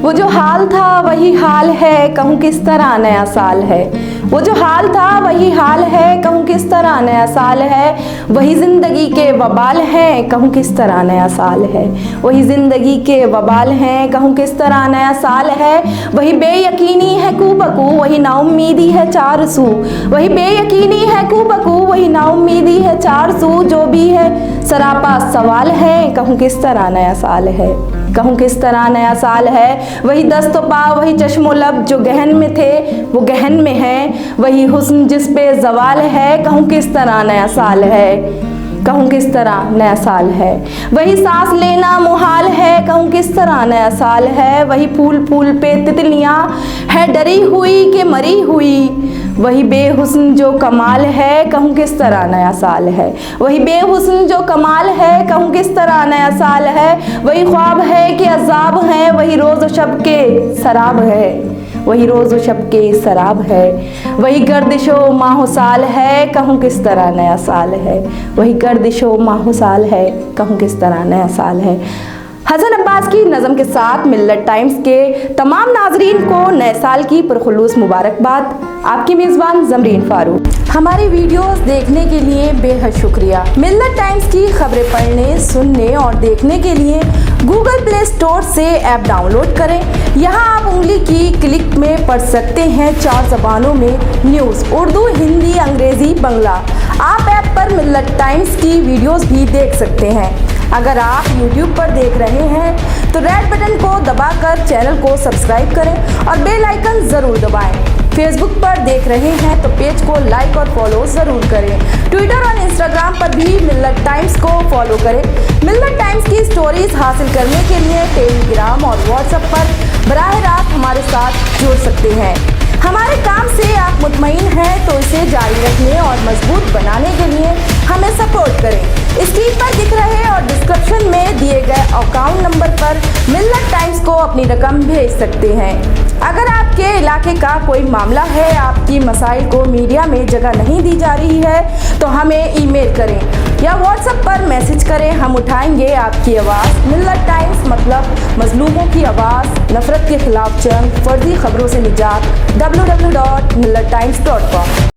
वो जो हाल था वही हाल है, कहूँ किस तरह नया साल है। वो जो हाल था वही हाल है, कहूँ किस तरह नया साल है। वही ज़िंदगी के वबाल हैं, कहूँ किस तरह नया साल है। वही ज़िंदगी के वबाल हैं, कहूँ किस तरह नया साल है। वही बेयकीनी है कूबकू, वही नाउम्मीदी है चार सू। वही बेयकीनी है कूबकू, वही नाउम्मीदी है चार सू। जो भी है सरापा सवाल है, कहूँ किस तरह नया साल है। कहूँ किस तरह नया साल है। वही दस्तो पाँव वही चश्मो लब जो गहन में थे वो गहन में है। वही हुस्न जिस पे जवाल है, कहूँ किस तरह नया साल है। कहूँ किस तरह नया साल है। वही सांस लेना मुहाल है, कहूँ किस तरह नया साल है। वही फूल फूल पे तितलियाँ है डरी हुई कि मरी हुई। वही बेहुस्न जो कमाल है, कहूँ किस तरह नया साल है। वही बेहुस्न जो कमाल है, कहूँ किस तरह नया साल है। वही ख्वाब है कि अज़ाब है, वही रोज़ व शब के शराब है। वही रोज़ व शब के शराब है। वही गर्दिशो माहो साल है, कहूँ किस तरह नया साल है। वही गर्दिशो माहो साल है, कहूँ किस तरह नया साल है। हसन अब्बास की नज़म के साथ मिल्लत टाइम्स के तमाम नाजरीन को नए साल की पुरखुलूस मुबारकबाद। आपकी मेज़बान ज़मरीन फारूक। हमारी वीडियोस देखने के लिए बेहद शुक्रिया। मिल्लत टाइम्स की खबरें पढ़ने, सुनने और देखने के लिए गूगल प्ले स्टोर से ऐप डाउनलोड करें। यहाँ आप उंगली की क्लिक में पढ़ सकते हैं 4 ज़बानों में न्यूज़, उर्दू, हिंदी, अंग्रेज़ी, बंगला। आप ऐप पर मिल्लत टाइम्स की वीडियोस भी देख सकते हैं। अगर आप YouTube पर देख रहे हैं तो रेड बटन को दबाकर चैनल को सब्सक्राइब करें और बेल आइकन ज़रूर दबाएं। फेसबुक पर देख रहे हैं तो पेज को लाइक और फॉलो ज़रूर करें। ट्विटर और इंस्टाग्राम पर भी मिल्लत टाइम्स को फॉलो करें। मिल्लत टाइम्स की स्टोरीज हासिल करने के लिए टेलीग्राम और व्हाट्सएप पर बराह रास्त हमारे साथ जुड़ सकते हैं। हमारे काम से आप मुतमईन हैं तो इसे जारी रखने और मजबूत बनाने के लिए हमें सपोर्ट करें। स्क्रीन पर दिख रहे और डिस्क्रिप्शन में दिए गए अकाउंट नंबर पर मिल्लत टाइम्स को अपनी रकम भेज सकते हैं। अगर आपके इलाके का कोई मामला है, आपकी मसाइल को मीडिया में जगह नहीं दी जा रही है तो हमें ईमेल करें या व्हाट्सएप पर मैसेज करें। हम उठाएंगे आपकी आवाज़। मिल्लत टाइम्स मतलब मजलूमों की आवाज़, नफरत के खिलाफ जंग, फर्जी खबरों से निजात। www.millattimes.com